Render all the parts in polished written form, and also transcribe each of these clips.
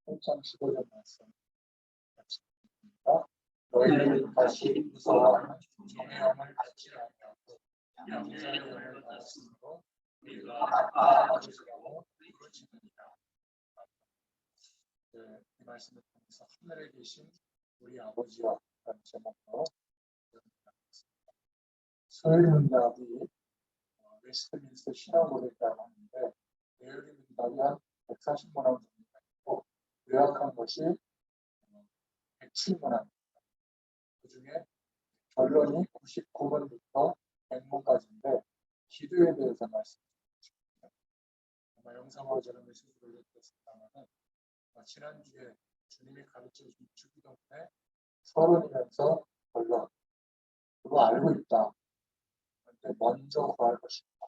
1장 15절 말씀 같습니다. 너희는 다시 무서워하는 정령을 갖지 아니하고 영자를 말씀으로 우리가 아버지라고 부르짖느니라. 이 말씀을 통해서 하늘에 계신 우리 아버지와 라는 제목으로 서열 문답이 웨스트민스터 신학으로있다고 하는데 배열이 문답이 한 140만 원 정도가 있고 요약한 것이 107만 원입니다. 그 중에 결론이 99번부터 100번까지인데 기도에 대해서 말씀드렸습니다. 아마 영상으로 저는 메시지를 올려드렸습니다만 지난주에 주님이 가르쳐주신 주기도문에 서론이면서 결론 그거 알고 있다. 그런데 먼저 구할 것입니다.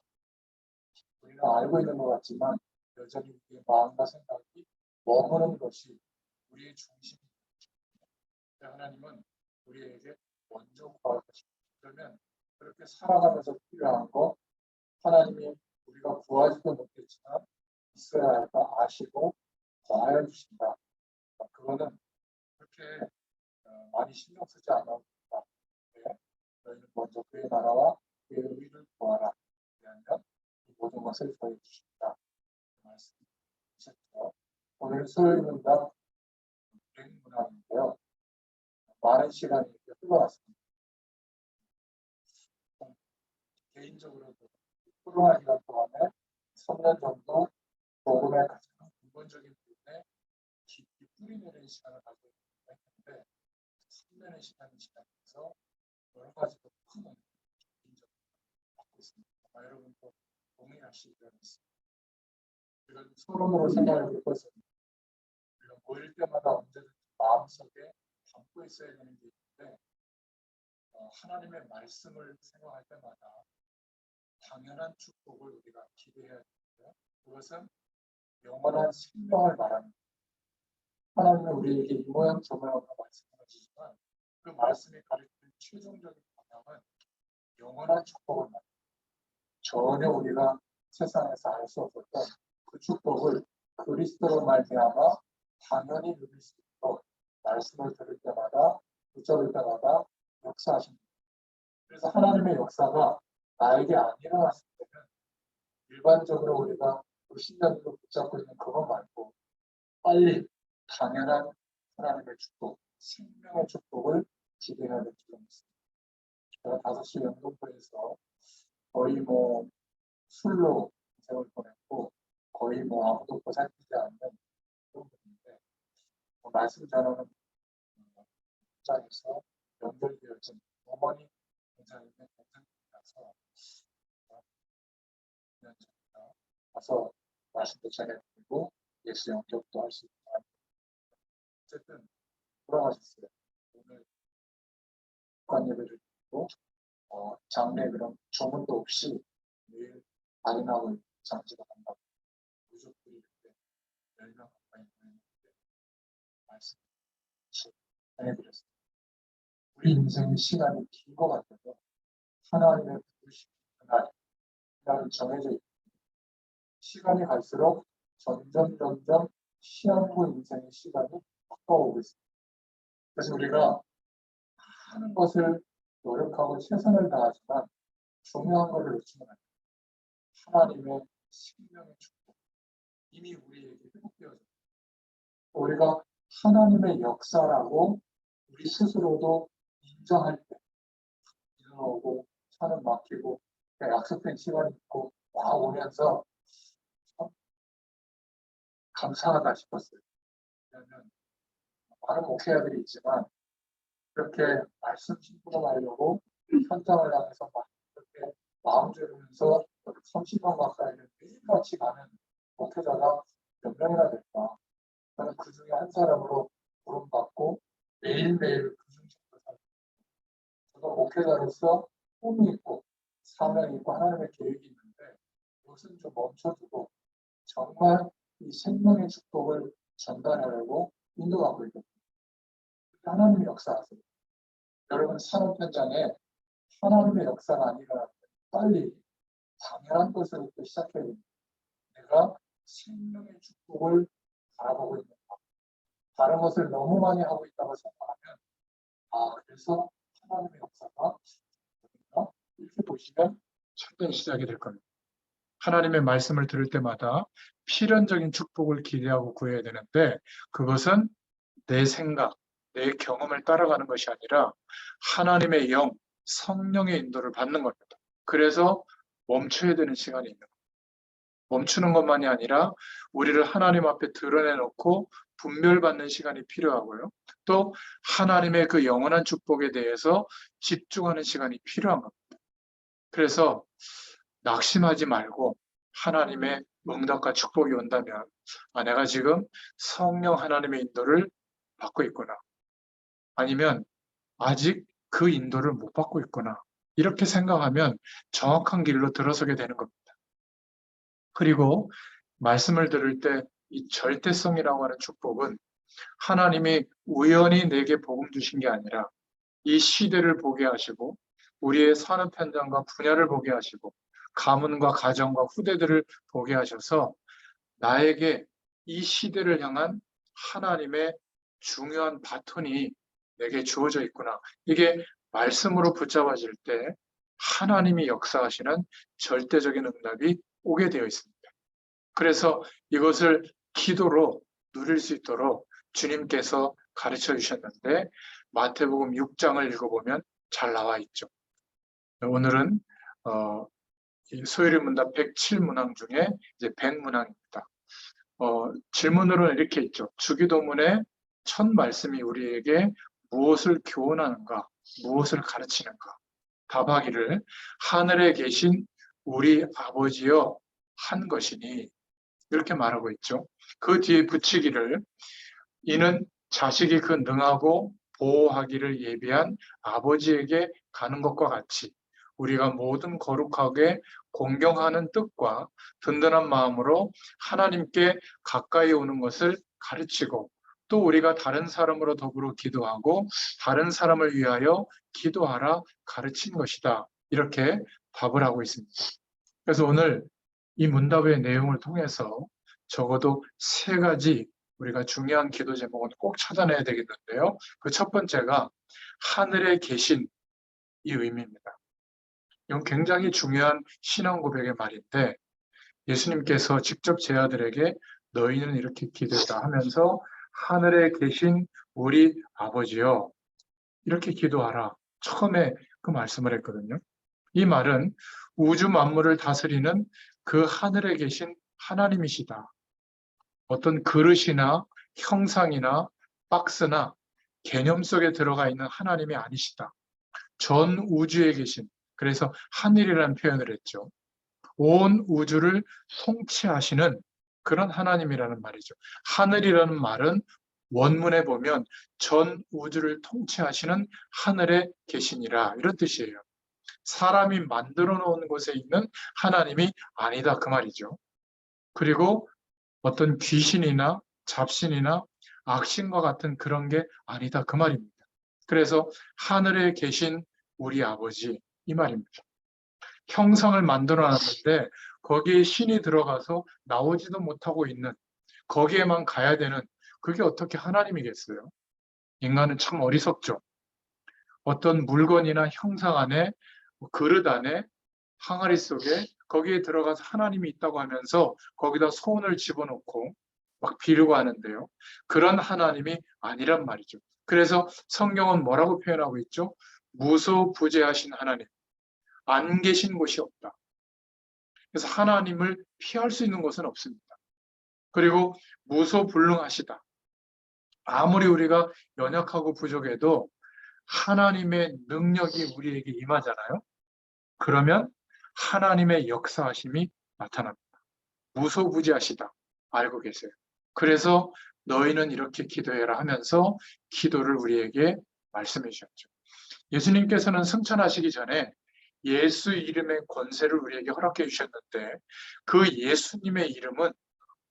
우리는 알고 있는 것 같지만 여전히 우리의 마음과 생각이 머무는 것이 우리의 중심입니다. 하나님은 우리에게 먼저 구할 것입니다. 그러면 그렇게 살아가면서 필요한 거 하나님이 우리가 구하지도 못했지만 있어야 할 거 아시고 더하여 주신다. 그거는 그렇게 많이 신경 쓰지 않아도 된다. 너희는 먼저 그의 나라와 그의 의를 구하라. 그러면 이 모든 것을 더해 주신다. 말씀이셨죠. 오늘 수요일 문답 문항인데요. 많은 시간이 흘러왔습니다. 개인적으로도 코로나 기간 동안에 3년 정도 복음의 가장 근본적인 부분에 깊이 뿌리내는 시간을 가지고 했는데 3년의 시간이 지나면서 여러 가지로 큰 원인을 개인적으로 받고 있습니다. 아마 여러분도 동의하시기로 했습니다. 이런 서론으로 생각해 볼 것은 우리가 모일 때마다 언제든지 마음속에 담고 있어야 되는 게 있는데 하나님의 말씀을 생각할 때마다 당연한 축복을 우리가 기대해야 되는데요. 그것은 영원한 생명을 말하는 거예요. 하나님은 우리에게 이 모양 저 모양으로 말씀하시지만 그 말씀이 가르치는 최종적인 방향은 영원한 축복을 말합니다. 전혀 우리가 세상에서 알 수 없었던 그 축복을 그리스도로 말미암아 당연히 누릴 수 있도록 말씀을 들을 때마다 붙잡을 때마다 역사하십니다. 그래서 하나님의 역사가 나에게 안 일어났을 때는 일반적으로 우리가 신념으로 붙잡고 있는 그거 말고 빨리 당연한 하나님의 축복, 생명의 축복을 기대해야 될 필요가 있습니다. 제가 5시 연동부에서 거의 술로 인생을 보냈고 거의 아무도 보살피지 않는 그런 분인데 말씀 전하는 현장에서 연결되어진 어머니 현장에 있는 현장이라서 가서 말씀도 전해드리고 예수 영접도 할 수 있다. 어쨌든 돌아가셨어요. 오늘 국관 예배를 드리고 장례 그런 조문도 없이 매일 발인하고 장지가 간다고 유족들이 이렇게 10명 가까이 모였는데 말씀 전해드렸습니다. 우리 인생의 시간이 긴 것 같아서 하나님의 부르심 그날은 정해져 있고 시간이 갈수록 점점 시한부 인생의 시간이 가까워오고 있습니다. 그래서 우리가 하는 것을 노력하고 최선을 다하지만 중요한 것을 놓치면 안 돼요. 하나님의 생명의 축복 이미 우리에게 회복되어졌습니다. 우리가 하나님의 역사라고 우리 스스로도 인정할 때 일어나고 차는 막히고 약속된 시간이 있고 와 오면서 감사하다 싶었어요. 왜냐하면 많은 목회자들이 있지만 이렇게 말씀 신부하려고 현장을 향해서 막 이렇게 마음 졸이면서 30년 가까이를 매일같이 가는 목회자가 몇 명이나 될까? 저는 그 중에 한 사람으로 부름받고 매일매일 그 중심으로 살고 저도 목회자로서 꿈이 있고 사명이 있고 하나님의 계획이 있는데 이것은 좀 멈춰두고 정말 이 생명의 축복을 전달하려고 인도하고 있거든요. 하나님의 역사하세요. 여러분 산업 현장에 하나님의 역사가 아니라 빨리 당연한 것으로부터 시작해야 됩니다. 내가 생명의 축복을 바라보고 있는가? 다른 것을 너무 많이 하고 있다고 생각하면 그래서 하나님의 역사가 이렇게 보시면 참된 시작이 될 겁니다. 하나님의 말씀을 들을 때마다 필연적인 축복을 기대하고 구해야 되는데 그것은 내 생각, 내 경험을 따라가는 것이 아니라 하나님의 영, 성령의 인도를 받는 겁니다. 그래서 멈춰야 되는 시간이 있는 겁니다. 멈추는 것만이 아니라 우리를 하나님 앞에 드러내놓고 분별받는 시간이 필요하고요. 또 하나님의 그 영원한 축복에 대해서 집중하는 시간이 필요한 겁니다. 그래서 낙심하지 말고 하나님의 응답과 축복이 온다면 내가 지금 성령 하나님의 인도를 받고 있구나. 아니면 아직 그 인도를 못 받고 있구나. 이렇게 생각하면 정확한 길로 들어서게 되는 겁니다. 그리고 말씀을 들을 때 이 절대성이라고 하는 축복은 하나님이 우연히 내게 복음 주신 게 아니라 이 시대를 보게 하시고 우리의 산업 현장과 분야를 보게 하시고 가문과 가정과 후대들을 보게 하셔서 나에게 이 시대를 향한 하나님의 중요한 바톤이 내게 주어져 있구나. 이게 말씀으로 붙잡아질 때 하나님이 역사하시는 절대적인 응답이 오게 되어 있습니다. 그래서 이것을 기도로 누릴 수 있도록 주님께서 가르쳐 주셨는데 마태복음 6장을 읽어보면 잘 나와 있죠. 오늘은 소요리 문답 107문항 중에 이제 100문항입니다. 질문으로는 이렇게 있죠. 주기도문의 첫 말씀이 우리에게 무엇을 교훈하는가, 무엇을 가르치는가. 답하기를 하늘에 계신 우리 아버지여 한 것이니 이렇게 말하고 있죠. 그 뒤에 붙이기를 이는 자식이 그 능하고 보호하기를 예비한 아버지에게 가는 것과 같이 우리가 모든 거룩하게 공경하는 뜻과 든든한 마음으로 하나님께 가까이 오는 것을 가르치고 또 우리가 다른 사람으로 더불어 기도하고 다른 사람을 위하여 기도하라 가르친 것이다. 이렇게 답을 하고 있습니다. 그래서 오늘 이 문답의 내용을 통해서 적어도 3가지 우리가 중요한 기도 제목은 꼭 찾아내야 되겠는데요. 그 첫 번째가 하늘에 계신 이 의미입니다. 이건 굉장히 중요한 신앙 고백의 말인데 예수님께서 직접 제 아들에게 너희는 이렇게 기도했다 하면서 하늘에 계신 우리 아버지여 이렇게 기도하라. 처음에 그 말씀을 했거든요. 이 말은 우주 만물을 다스리는 그 하늘에 계신 하나님이시다. 어떤 그릇이나 형상이나 박스나 개념 속에 들어가 있는 하나님이 아니시다. 전 우주에 계신, 그래서 하늘이라는 표현을 했죠. 온 우주를 통치하시는 그런 하나님이라는 말이죠. 하늘이라는 말은 원문에 보면 전 우주를 통치하시는 하늘에 계시니라 이런 뜻이에요. 사람이 만들어 놓은 곳에 있는 하나님이 아니다 그 말이죠. 그리고 어떤 귀신이나 잡신이나 악신과 같은 그런 게 아니다 그 말입니다. 그래서 하늘에 계신 우리 아버지 이 말입니다. 형상을 만들어 놨는데 거기에 신이 들어가서 나오지도 못하고 있는 거기에만 가야 되는 그게 어떻게 하나님이겠어요? 인간은 참 어리석죠. 어떤 물건이나 형상 안에 그릇 안에 항아리 속에 거기에 들어가서 하나님이 있다고 하면서 거기다 손을 집어넣고 막 비르고 하는데요. 그런 하나님이 아니란 말이죠. 그래서 성경은 뭐라고 표현하고 있죠? 무소부재하신 하나님, 안 계신 곳이 없다. 그래서 하나님을 피할 수 있는 곳은 없습니다. 그리고 무소불능하시다. 아무리 우리가 연약하고 부족해도 하나님의 능력이 우리에게 임하잖아요. 그러면 하나님의 역사하심이 나타납니다. 무소부지하시다. 알고 계세요. 그래서 너희는 이렇게 기도해라 하면서 기도를 우리에게 말씀해 주셨죠. 예수님께서는 승천하시기 전에 예수 이름의 권세를 우리에게 허락해 주셨는데 그 예수님의 이름은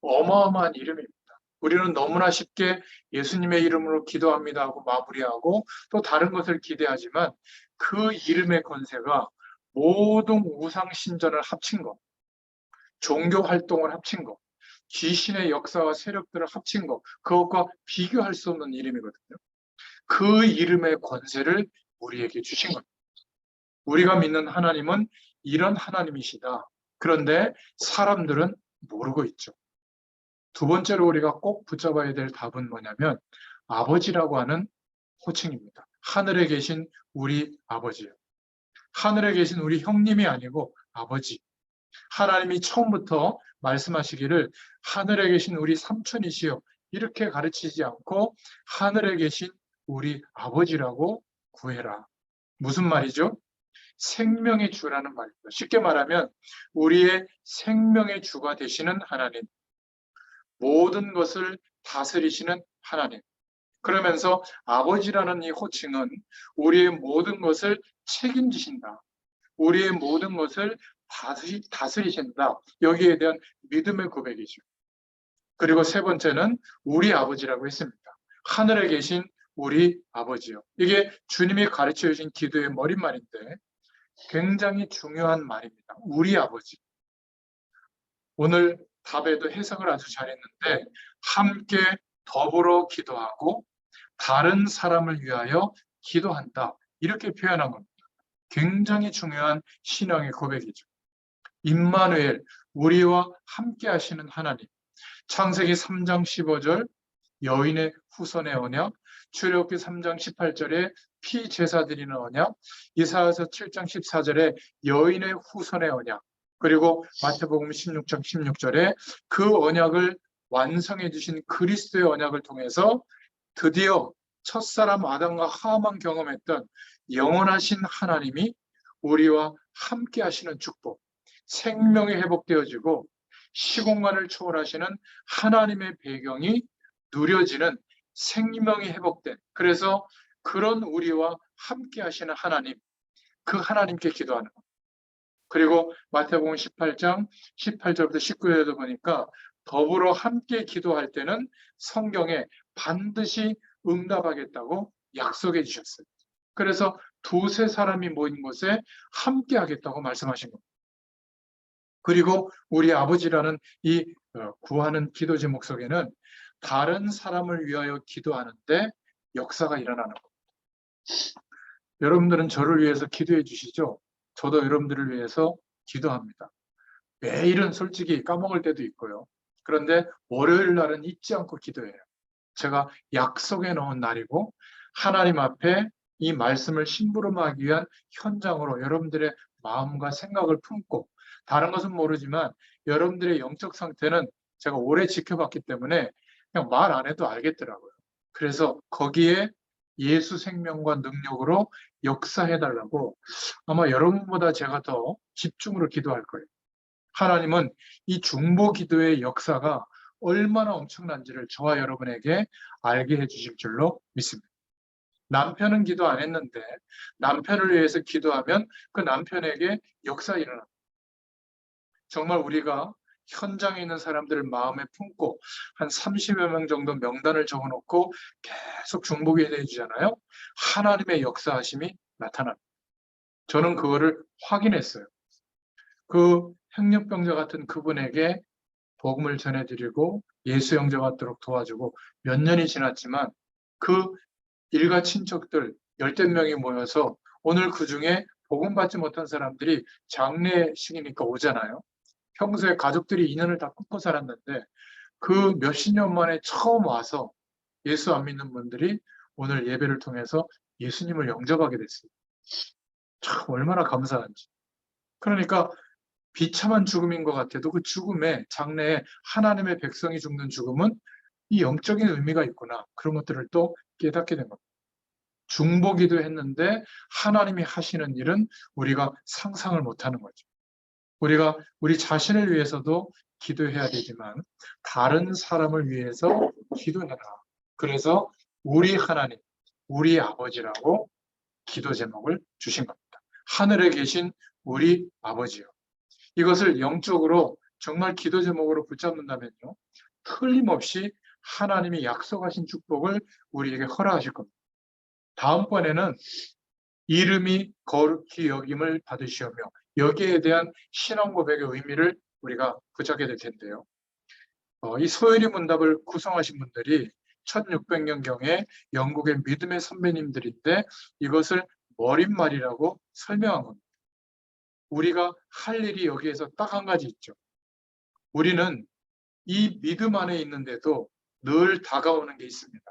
어마어마한 이름입니다. 우리는 너무나 쉽게 예수님의 이름으로 기도합니다 하고 마무리하고 또 다른 것을 기대하지만 그 이름의 권세가 모든 우상 신전을 합친 것, 종교 활동을 합친 것, 귀신의 역사와 세력들을 합친 것, 그것과 비교할 수 없는 이름이거든요. 그 이름의 권세를 우리에게 주신 겁니다. 우리가 믿는 하나님은 이런 하나님이시다. 그런데 사람들은 모르고 있죠. 두 번째로 우리가 꼭 붙잡아야 될 답은 뭐냐면 아버지라고 하는 호칭입니다. 하늘에 계신 우리 아버지요. 하늘에 계신 우리 형님이 아니고 아버지. 하나님이 처음부터 말씀하시기를 하늘에 계신 우리 삼촌이시여 이렇게 가르치지 않고 하늘에 계신 우리 아버지라고 구해라. 무슨 말이죠? 생명의 주라는 말입니다. 쉽게 말하면 우리의 생명의 주가 되시는 하나님, 모든 것을 다스리시는 하나님. 그러면서 아버지라는 이 호칭은 우리의 모든 것을 책임지신다. 우리의 모든 것을 다스리신다. 여기에 대한 믿음의 고백이죠. 그리고 세 번째는 우리 아버지라고 했습니다. 하늘에 계신 우리 아버지요. 이게 주님이 가르쳐 주신 기도의 머릿말인데 굉장히 중요한 말입니다. 우리 아버지. 오늘 답에도 해석을 아주 잘했는데 함께 더불어 기도하고 다른 사람을 위하여 기도한다. 이렇게 표현한 겁니다. 굉장히 중요한 신앙의 고백이죠. 임마누엘, 우리와 함께 하시는 하나님. 창세기 3장 15절 여인의 후손의 언약, 출애굽기 3장 18절에 피제사 드리는 언약, 이사야서 7장 14절에 여인의 후손의 언약, 그리고 마태복음 16장 16절에 그 언약을 완성해 주신 그리스도의 언약을 통해서 드디어 첫사람 아담과 하와만 경험했던 영원하신 하나님이 우리와 함께 하시는 축복, 생명이 회복되어지고 시공간을 초월하시는 하나님의 배경이 누려지는 생명이 회복된, 그래서 그런 우리와 함께 하시는 하나님, 그 하나님께 기도하는 것. 그리고 마태복음 18장 18절부터 19절에도 보니까 더불어 함께 기도할 때는 성경에 반드시 응답하겠다고 약속해 주셨어요. 그래서 두세 사람이 모인 곳에 함께 하겠다고 말씀하신 겁니다. 그리고 우리 아버지라는 이 구하는 기도 제목 속에는 다른 사람을 위하여 기도하는데 역사가 일어나는 겁니다. 여러분들은 저를 위해서 기도해 주시죠? 저도 여러분들을 위해서 기도합니다. 매일은 솔직히 까먹을 때도 있고요. 그런데 월요일 날은 잊지 않고 기도해요. 제가 약속해 놓은 날이고 하나님 앞에 이 말씀을 심부름하기 위한 현장으로 여러분들의 마음과 생각을 품고, 다른 것은 모르지만 여러분들의 영적 상태는 제가 오래 지켜봤기 때문에 그냥 말 안 해도 알겠더라고요. 그래서 거기에 예수 생명과 능력으로 역사해달라고 아마 여러분보다 제가 더 집중으로 기도할 거예요. 하나님은 이 중보 기도의 역사가 얼마나 엄청난지를 저와 여러분에게 알게 해주실 줄로 믿습니다. 남편은 기도 안 했는데 남편을 위해서 기도하면 그 남편에게 역사 일어납니다. 정말 우리가 현장에 있는 사람들을 마음에 품고 한 30여 명 정도 명단을 적어놓고 계속 중보기도 해주잖아요. 하나님의 역사하심이 나타납니다. 저는 그거를 확인했어요. 그 행력병자 같은 그분에게 복음을 전해드리고 예수 영접 받도록 도와주고 몇 년이 지났지만 그 일가 친척들 열댓 명이 모여서 오늘 그 중에 복음 받지 못한 사람들이 장례식이니까 오잖아요. 평소에 가족들이 인연을 다 끊고 살았는데 그 몇십 년 만에 처음 와서 예수 안 믿는 분들이 오늘 예배를 통해서 예수님을 영접하게 됐어요. 참 얼마나 감사한지. 그러니까 비참한 죽음인 것 같아도 그 죽음에, 장래에 하나님의 백성이 죽는 죽음은 이 영적인 의미가 있구나. 그런 것들을 또 깨닫게 된 겁니다. 중보기도 했는데 하나님이 하시는 일은 우리가 상상을 못하는 거죠. 우리가 우리 자신을 위해서도 기도해야 되지만 다른 사람을 위해서 기도해라. 그래서 우리 하나님, 우리 아버지라고 기도 제목을 주신 겁니다. 하늘에 계신 우리 아버지요. 이것을 영적으로 정말 기도 제목으로 붙잡는다면요, 틀림없이 하나님이 약속하신 축복을 우리에게 허락하실 겁니다. 다음번에는 이름이 거룩히 여김을 받으시오며, 여기에 대한 신앙 고백의 의미를 우리가 붙잡게 될 텐데요. 이 소요리 문답을 구성하신 분들이 1600년경에 영국의 믿음의 선배님들인데 이것을 머릿말이라고 설명한 겁니다. 우리가 할 일이 여기에서 딱 한 가지 있죠. 우리는 이 믿음 안에 있는데도 늘 다가오는 게 있습니다.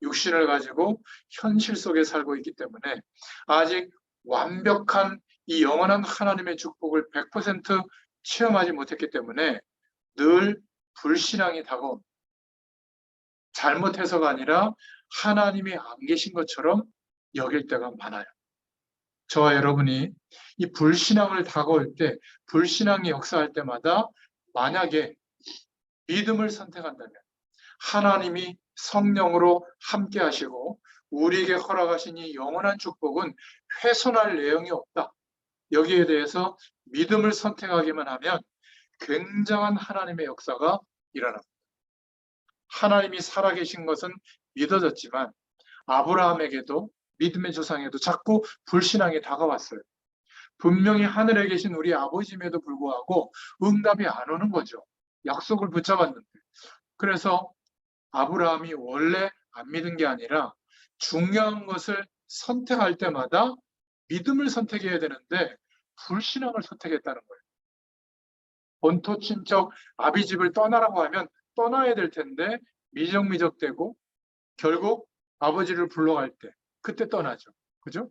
육신을 가지고 현실 속에 살고 있기 때문에 아직 완벽한 이 영원한 하나님의 축복을 100% 체험하지 못했기 때문에 늘 불신앙이 다가옵니다. 잘못해서가 아니라 하나님이 안 계신 것처럼 여길 때가 많아요. 저와 여러분이 이 불신앙을 다가올 때, 불신앙이 역사할 때마다 만약에 믿음을 선택한다면 하나님이 성령으로 함께 하시고 우리에게 허락하신 이 영원한 축복은 훼손할 내용이 없다. 여기에 대해서 믿음을 선택하기만 하면 굉장한 하나님의 역사가 일어납니다. 하나님이 살아계신 것은 믿어졌지만 아브라함에게도 믿음의 조상에도 자꾸 불신앙이 다가왔어요. 분명히 하늘에 계신 우리 아버지임에도 불구하고 응답이 안 오는 거죠. 약속을 붙잡았는데. 그래서 아브라함이 원래 안 믿은 게 아니라 중요한 것을 선택할 때마다 믿음을 선택해야 되는데 불신앙을 선택했다는 거예요. 본토 친척 아비집을 떠나라고 하면 떠나야 될 텐데 미적미적되고 결국 아버지를 불러갈 때 그때 떠나죠. 그죠?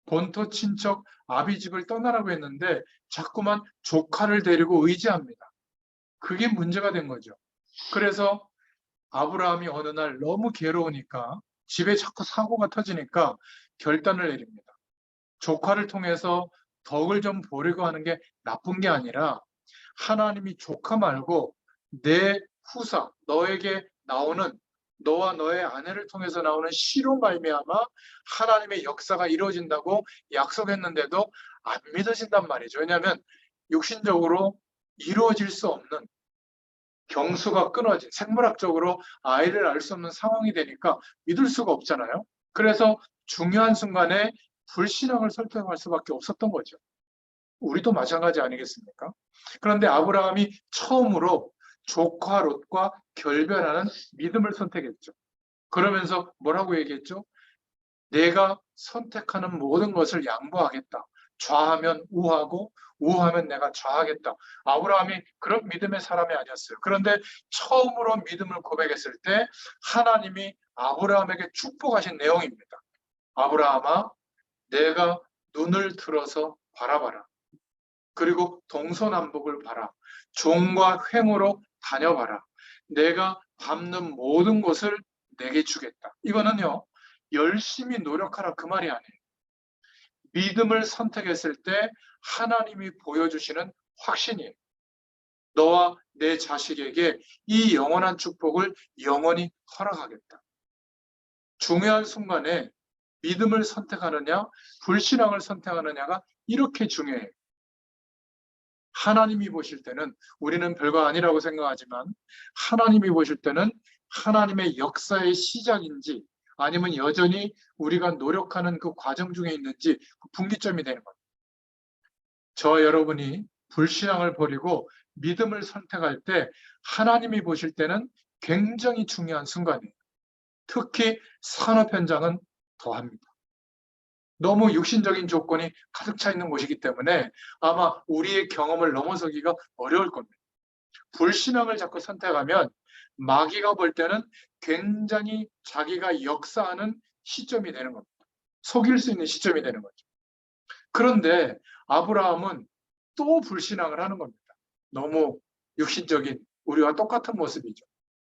본토 친척 아비집을 떠나라고 했는데 자꾸만 조카를 데리고 의지합니다. 그게 문제가 된 거죠. 그래서 아브라함이 어느 날 너무 괴로우니까 집에 자꾸 사고가 터지니까 결단을 내립니다. 조카를 통해서 덕을 좀 보려고 하는 게 나쁜 게 아니라 하나님이 조카 말고 내 후사, 너에게 나오는 너와 너의 아내를 통해서 나오는 씨로 말미암아 하나님의 역사가 이루어진다고 약속했는데도 안 믿어진단 말이죠. 왜냐하면 육신적으로 이루어질 수 없는 경수가 끊어진 생물학적으로 아이를 낳을 수 없는 상황이 되니까 믿을 수가 없잖아요. 그래서 중요한 순간에 불신앙을 설득할 수밖에 없었던 거죠. 우리도 마찬가지 아니겠습니까? 그런데 아브라함이 처음으로 조카 롯과 결별하는 믿음을 선택했죠. 그러면서 뭐라고 얘기했죠? 내가 선택하는 모든 것을 양보하겠다. 좌하면 우하고 우하면 내가 좌하겠다. 아브라함이 그런 믿음의 사람이 아니었어요. 그런데 처음으로 믿음을 고백했을 때 하나님이 아브라함에게 축복하신 내용입니다. 아브라함아, 내가 눈을 들어서 바라봐라. 그리고 동서남북을 봐라. 종과 횡으로 다녀봐라. 내가 밟는 모든 것을 내게 주겠다. 이거는요, 열심히 노력하라 그 말이 아니에요. 믿음을 선택했을 때 하나님이 보여주시는 확신이에요. 너와 내 자식에게 이 영원한 축복을 영원히 허락하겠다. 중요한 순간에 믿음을 선택하느냐, 불신앙을 선택하느냐가 이렇게 중요해요. 하나님이 보실 때는 우리는 별거 아니라고 생각하지만 하나님이 보실 때는 하나님의 역사의 시작인지 아니면 여전히 우리가 노력하는 그 과정 중에 있는지 그 분기점이 되는 겁니다. 저 여러분이 불신앙을 버리고 믿음을 선택할 때 하나님이 보실 때는 굉장히 중요한 순간이에요. 특히 산업 현장은 더합니다. 너무 육신적인 조건이 가득 차 있는 곳이기 때문에 아마 우리의 경험을 넘어서기가 어려울 겁니다. 불신앙을 자꾸 선택하면 마귀가 볼 때는 굉장히 자기가 역사하는 시점이 되는 겁니다. 속일 수 있는 시점이 되는 거죠. 그런데 아브라함은 또 불신앙을 하는 겁니다. 너무 육신적인 우리와 똑같은 모습이죠.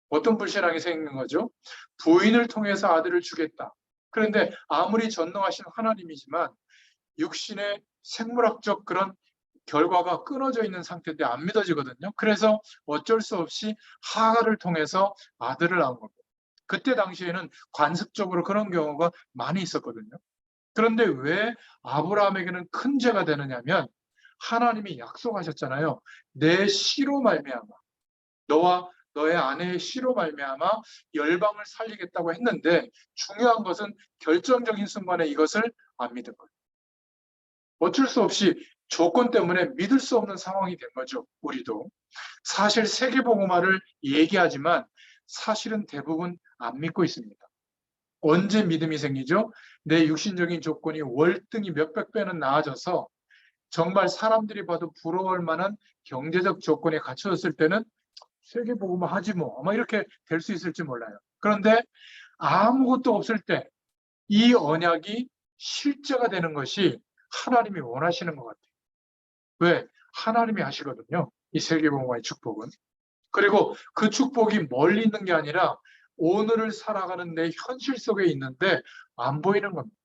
어떤 불신앙이 생긴 거죠? 부인을 통해서 아들을 주겠다. 그런데 아무리 전능하신 하나님이지만 육신의 생물학적 그런 결과가 끊어져 있는 상태인데 안 믿어지거든요. 그래서 어쩔 수 없이 하갈을 통해서 아들을 낳은 겁니다. 그때 당시에는 관습적으로 그런 경우가 많이 있었거든요. 그런데 왜 아브라함에게는 큰 죄가 되느냐면 하나님이 약속하셨잖아요. 내 씨로 말미암아 너와 너의 아내의 씨로 말미암아 열방을 살리겠다고 했는데 중요한 것은 결정적인 순간에 이것을 안 믿은 거예요. 어쩔 수 없이 조건 때문에 믿을 수 없는 상황이 된 거죠. 우리도. 사실 세계복음화를 얘기하지만 사실은 대부분 안 믿고 있습니다. 언제 믿음이 생기죠? 내 육신적인 조건이 월등히 몇백 배는 나아져서 정말 사람들이 봐도 부러워할 만한 경제적 조건에 갖춰졌을 때는 세계복음화 하지 뭐 아마 이렇게 될 수 있을지 몰라요. 그런데 아무것도 없을 때 이 언약이 실제가 되는 것이 하나님이 원하시는 것 같아요. 왜? 하나님이 하시거든요. 이 세계복음화의 축복은. 그리고 그 축복이 멀리 있는 게 아니라 오늘을 살아가는 내 현실 속에 있는데 안 보이는 겁니다.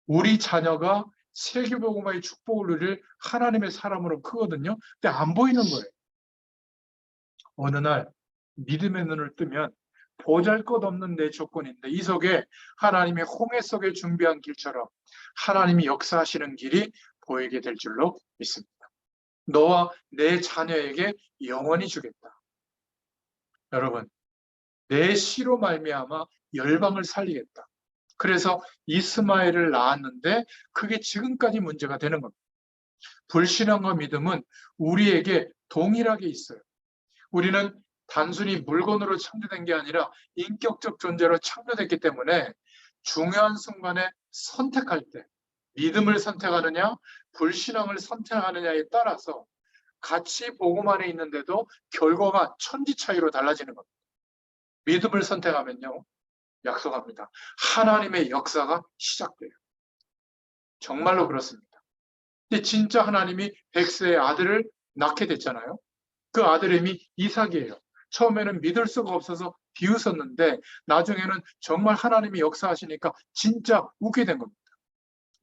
우리 자녀가 세계복음화의 축복을 누릴 하나님의 사람으로 크거든요. 근데 안 보이는 거예요. 어느 날 믿음의 눈을 뜨면 보잘것없는 내 조건인데 이 속에 하나님의 홍해 속에 준비한 길처럼 하나님이 역사하시는 길이 보이게 될 줄로 믿습니다. 너와 내 자녀에게 영원히 주겠다. 여러분, 내 씨로 말미암아 열방을 살리겠다. 그래서 이스마엘을 낳았는데 그게 지금까지 문제가 되는 겁니다. 불신앙과 믿음은 우리에게 동일하게 있어요. 우리는 단순히 물건으로 창조된 게 아니라 인격적 존재로 창조됐기 때문에 중요한 순간에 선택할 때 믿음을 선택하느냐 불신앙을 선택하느냐에 따라서 같이 복음 안에 있는데도 결과가 천지 차이로 달라지는 겁니다. 믿음을 선택하면요. 약속합니다. 하나님의 역사가 시작돼요. 정말로 그렇습니다. 근데 진짜 하나님이 100세의 아들을 낳게 됐잖아요. 그 아들 이름이 이삭이에요. 처음에는 믿을 수가 없어서 비웃었는데 나중에는 정말 하나님이 역사하시니까 진짜 웃게 된 겁니다.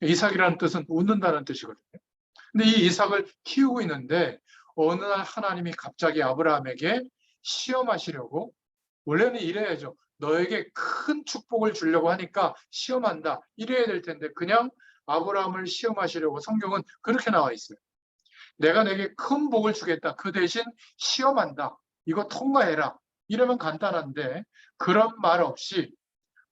이삭이라는 뜻은 웃는다는 뜻이거든요. 근데 이 이삭을 키우고 있는데 어느 날 하나님이 갑자기 아브라함에게 시험하시려고 원래는 이래야죠. 너에게 큰 축복을 주려고 하니까 시험한다. 이래야 될 텐데 그냥 아브라함을 시험하시려고 성경은 그렇게 나와 있어요. 내가 내게 큰 복을 주겠다. 그 대신 시험한다. 이거 통과해라. 이러면 간단한데 그런 말 없이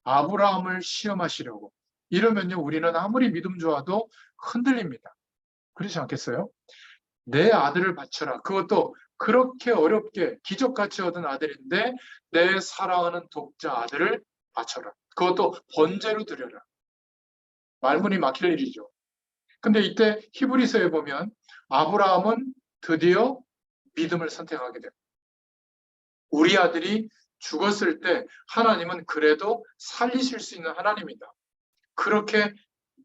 아브라함을 시험하시려고. 이러면요 우리는 아무리 믿음 좋아도 흔들립니다. 그렇지 않겠어요? 내 아들을 바쳐라. 그것도 그렇게 어렵게 기적같이 얻은 아들인데 내 사랑하는 독자 아들을 바쳐라. 그것도 번제로 드려라. 말문이 막힐 일이죠. 근데 이때 히브리서에 보면 아브라함은 드디어 믿음을 선택하게 됩니다. 우리 아들이 죽었을 때 하나님은 그래도 살리실 수 있는 하나님이다. 그렇게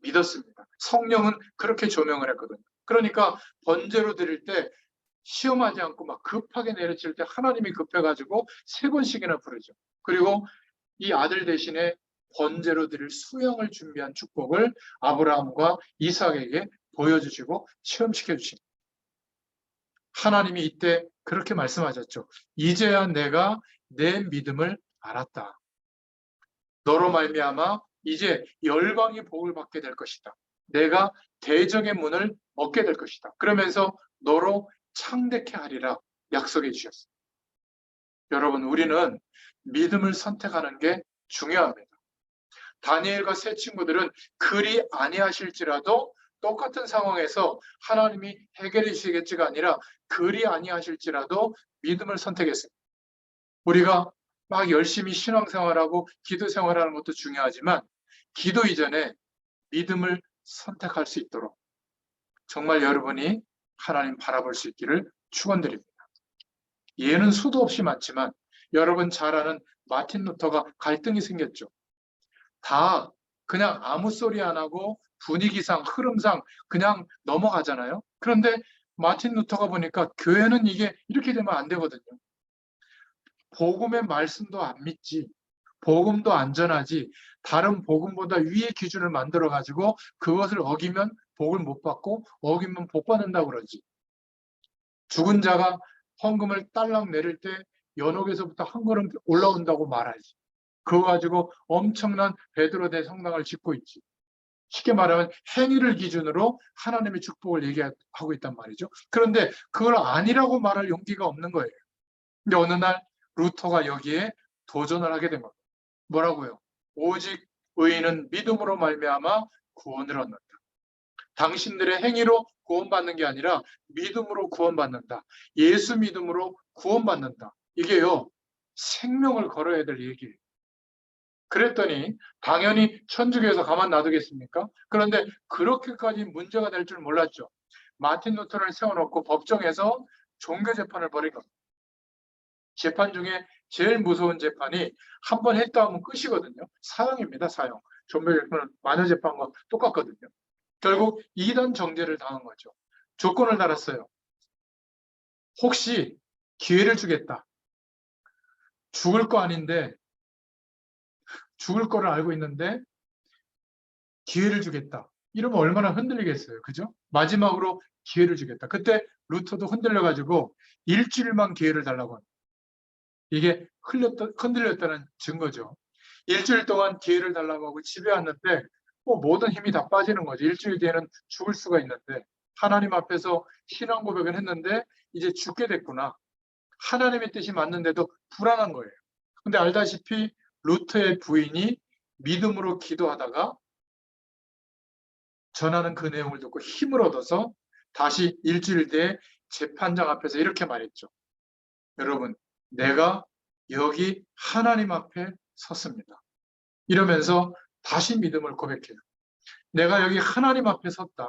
믿었습니다. 성령은 그렇게 조명을 했거든요. 그러니까 번제로 드릴 때 시험하지 않고 막 급하게 내려칠 때 하나님이 급해가지고 3번씩이나 부르죠. 그리고 이 아들 대신에 번제로 드릴 수양을 준비한 축복을 아브라함과 이삭에게 보여주시고 체험시켜 주십니다. 하나님이 이때 그렇게 말씀하셨죠. 이제야 내가 내 믿음을 알았다. 너로 말미암아 이제 열방이 복을 받게 될 것이다. 내가 대적의 문을 얻게 될 것이다. 그러면서 너로 창대케 하리라 약속해 주셨습니다. 여러분 우리는 믿음을 선택하는 게 중요합니다. 다니엘과 세 친구들은 그리 아니하실지라도 똑같은 상황에서 하나님이 해결해 주시겠지가 아니라 그리 아니하실지라도 믿음을 선택했습니다. 우리가 막 열심히 신앙생활하고 기도생활하는 것도 중요하지만 기도 이전에 믿음을 선택할 수 있도록 정말 여러분이 하나님 바라볼 수 있기를 축원드립니다. 예는 수도 없이 많지만 여러분 잘 아는 마틴 루터가 갈등이 생겼죠. 다 그냥 아무 소리 안 하고 분위기상 흐름상 그냥 넘어가잖아요. 그런데 마틴 루터가 보니까 교회는 이게 이렇게 되면 안 되거든요. 복음의 말씀도 안 믿지, 복음도 안 전하지, 다른 복음보다 위의 기준을 만들어 가지고 그것을 어기면 복을 못 받고 어기면 복 받는다고 그러지. 죽은 자가 헌금을 딸랑 내릴 때 연옥에서부터 한 걸음 올라온다고 말하지. 그거 가지고 엄청난 베드로 대성당을 짓고 있지. 쉽게 말하면 행위를 기준으로 하나님의 축복을 얘기하고 있단 말이죠. 그런데 그걸 아니라고 말할 용기가 없는 거예요. 근데 어느 날 루터가 여기에 도전을 하게 된 겁니다. 뭐라고요? 오직 의인은 믿음으로 말미암아 구원을 얻는다. 당신들의 행위로 구원받는 게 아니라 믿음으로 구원받는다. 예수 믿음으로 구원받는다. 이게요, 생명을 걸어야 될 얘기예요. 그랬더니 당연히 천주교에서 가만 놔두겠습니까? 그런데 그렇게까지 문제가 될 줄 몰랐죠. 마틴 루터를 세워놓고 법정에서 종교재판을 벌인 겁니다. 재판 중에 제일 무서운 재판이 한 번 했다 하면 끝이거든요. 사형입니다, 사형. 종교재판은 마녀재판과 똑같거든요. 결국 이단 정죄를 당한 거죠. 조건을 달았어요. 혹시 기회를 주겠다. 죽을 거 아닌데, 죽을 거를 알고 있는데 기회를 주겠다. 이러면 얼마나 흔들리겠어요. 그죠? 마지막으로 기회를 주겠다. 그때 루터도 흔들려가지고 일주일만 기회를 달라고 합니다. 이게 흔들렸다는 증거죠. 일주일 동안 기회를 달라고 하고 집에 왔는데 모든 힘이 다 빠지는 거죠. 일주일 뒤에는 죽을 수가 있는데 하나님 앞에서 신앙 고백을 했는데 이제 죽게 됐구나. 하나님의 뜻이 맞는데도 불안한 거예요. 근데 알다시피 루터의 부인이 믿음으로 기도하다가 전하는 그 내용을 듣고 힘을 얻어서 다시 일주일 뒤에 재판장 앞에서 이렇게 말했죠. 여러분, 내가 여기 하나님 앞에 섰습니다. 이러면서 다시 믿음을 고백해요. 내가 여기 하나님 앞에 섰다.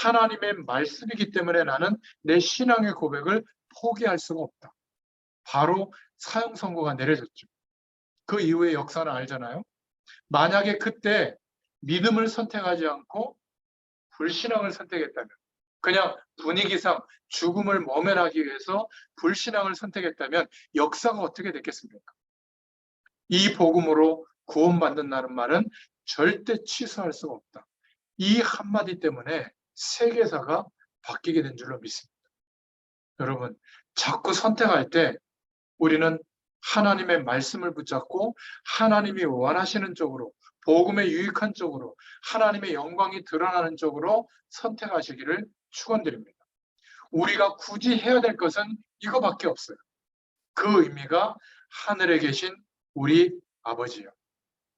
하나님의 말씀이기 때문에 나는 내 신앙의 고백을 포기할 수가 없다. 바로 사형 선고가 내려졌죠. 그 이후의 역사는 알잖아요. 만약에 그때 믿음을 선택하지 않고 불신앙을 선택했다면, 그냥 분위기상 죽음을 모면하기 위해서 불신앙을 선택했다면 역사가 어떻게 됐겠습니까? 이 복음으로 구원받는다는 말은 절대 취소할 수가 없다. 이 한마디 때문에 세계사가 바뀌게 된 줄로 믿습니다. 여러분, 자꾸 선택할 때 우리는 하나님의 말씀을 붙잡고 하나님이 원하시는 쪽으로, 복음에 유익한 쪽으로, 하나님의 영광이 드러나는 쪽으로 선택하시기를 축원드립니다. 우리가 굳이 해야 될 것은 이거밖에 없어요. 그 의미가 하늘에 계신 우리 아버지요.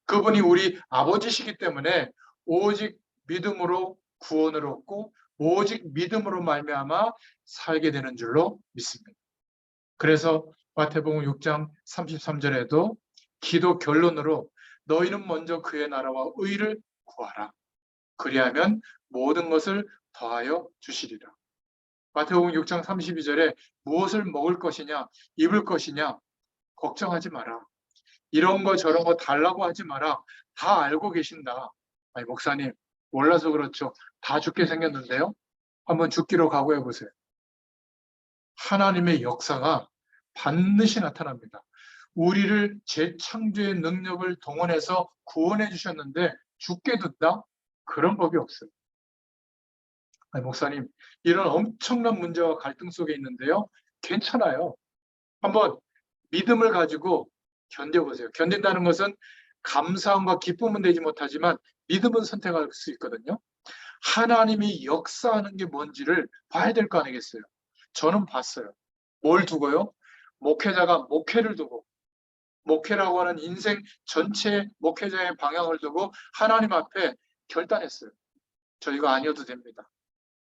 그분이 우리 아버지시기 때문에 오직 믿음으로 구원을 얻고 오직 믿음으로 말미암아 살게 되는 줄로 믿습니다. 그래서 마태복음 6장 33절에도 기도 결론으로 너희는 먼저 그의 나라와 의를 구하라. 그리하면 모든 것을 더하여 주시리라. 마태복음 6장 32절에 무엇을 먹을 것이냐, 입을 것이냐 걱정하지 마라. 이런 거 저런 거 달라고 하지 마라. 다 알고 계신다. 아니, 목사님, 몰라서 그렇죠. 다 죽게 생겼는데요. 한번 죽기로 각오해 보세요. 하나님의 역사가 반드시 나타납니다. 우리를 재창조의 능력을 동원해서 구원해 주셨는데 죽게 둔다? 그런 법이 없어요. 아니, 목사님, 이런 엄청난 문제와 갈등 속에 있는데요. 괜찮아요. 한번 믿음을 가지고 견뎌보세요. 견딘다는 것은 감사함과 기쁨은 되지 못하지만 믿음은 선택할 수 있거든요. 하나님이 역사하는 게 뭔지를 봐야 될 거 아니겠어요. 저는 봤어요. 뭘 두고요? 목회자가 목회를 두고, 목회라고 하는 인생 전체 목회자의 방향을 두고 하나님 앞에 결단했어요. 저 이거 아니어도 됩니다.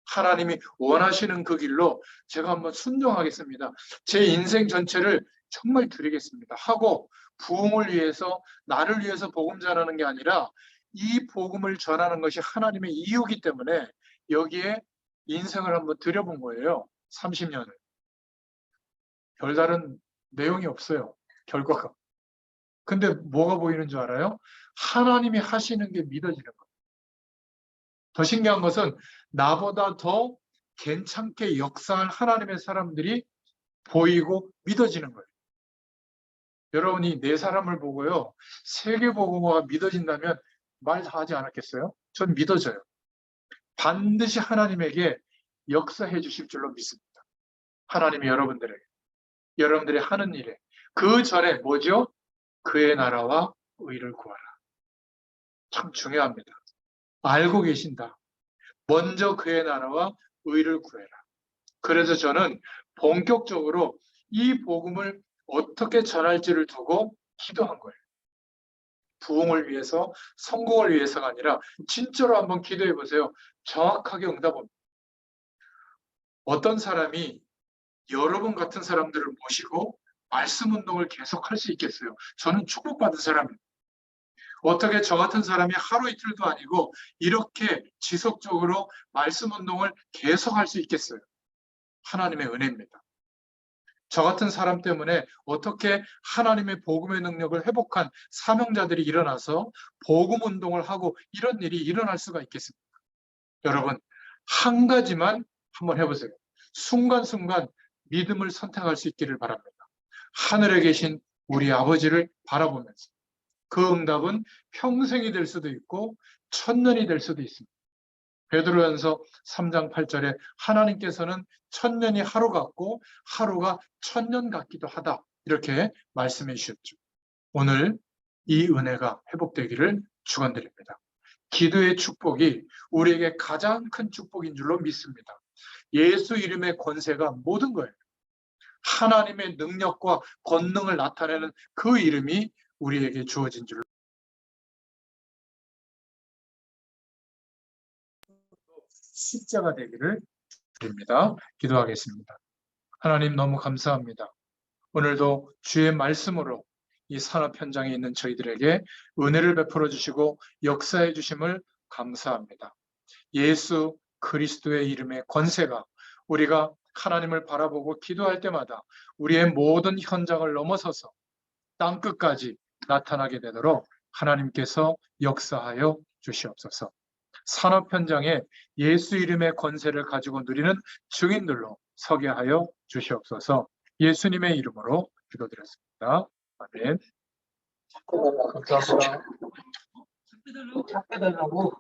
하나님이 원하시는 그 길로 제가 한번 순종하겠습니다. 제 인생 전체를 정말 드리겠습니다. 하고 부흥을 위해서, 나를 위해서 복음 전하는 게 아니라 이 복음을 전하는 것이 하나님의 이유이기 때문에 여기에 인생을 한번 들여본 거예요. 30년을. 별다른 내용이 없어요. 결과가. 근데 뭐가 보이는 줄 알아요? 하나님이 하시는 게 믿어지는 거예요. 더 신기한 것은 나보다 더 괜찮게 역사할 하나님의 사람들이 보이고 믿어지는 거예요. 여러분이 네 사람을 보고요, 세계복음화가 믿어진다면 말 다 하지 않았겠어요? 전 믿어져요. 반드시 하나님에게 역사해 주실 줄로 믿습니다. 하나님이 여러분들의 하는 일에. 그 전에 뭐죠? 그의 나라와 의를 구하라. 참 중요합니다. 알고 계신다. 먼저 그의 나라와 의를 구해라. 그래서 저는 본격적으로 이 복음을 어떻게 전할지를 두고 기도한 거예요. 부흥을 위해서, 성공을 위해서가 아니라 진짜로 한번 기도해 보세요. 정확하게 응답합니다. 어떤 사람이 여러분 같은 사람들을 모시고 말씀 운동을 계속할 수 있겠어요? 저는 축복받은 사람입니다. 어떻게 저 같은 사람이 하루 이틀도 아니고 이렇게 지속적으로 말씀 운동을 계속할 수 있겠어요? 하나님의 은혜입니다. 저 같은 사람 때문에 어떻게 하나님의 복음의 능력을 회복한 사명자들이 일어나서 복음 운동을 하고 이런 일이 일어날 수가 있겠습니까? 여러분, 한 가지만 한번 해보세요. 순간순간 믿음을 선택할 수 있기를 바랍니다. 하늘에 계신 우리 아버지를 바라보면서 그 응답은 평생이 될 수도 있고 천년이 될 수도 있습니다. 베드로전서 3장 8절에 하나님께서는 천년이 하루 같고 하루가 천년 같기도 하다, 이렇게 말씀해 주셨죠. 오늘 이 은혜가 회복되기를 축원드립니다. 기도의 축복이 우리에게 가장 큰 축복인 줄로 믿습니다. 예수 이름의 권세가 모든 거예요. 하나님의 능력과 권능을 나타내는 그 이름이 우리에게 주어진 줄로 십자가 되기를 드립니다. 기도하겠습니다. 하나님, 너무 감사합니다. 오늘도 주의 말씀으로 이 산업 현장에 있는 저희들에게 은혜를 베풀어 주시고 역사해 주심을 감사합니다. 예수 그리스도의 이름의 권세가 우리가 하나님을 바라보고 기도할 때마다 우리의 모든 현장을 넘어서서 땅끝까지 나타나게 되도록 하나님께서 역사하여 주시옵소서. 산업 현장에 예수 이름의 권세를 가지고 누리는 증인들로 서게 하여 주시옵소서. 예수님의 이름으로 기도드렸습니다. 아멘. 감사합니다. 찾게 달라고.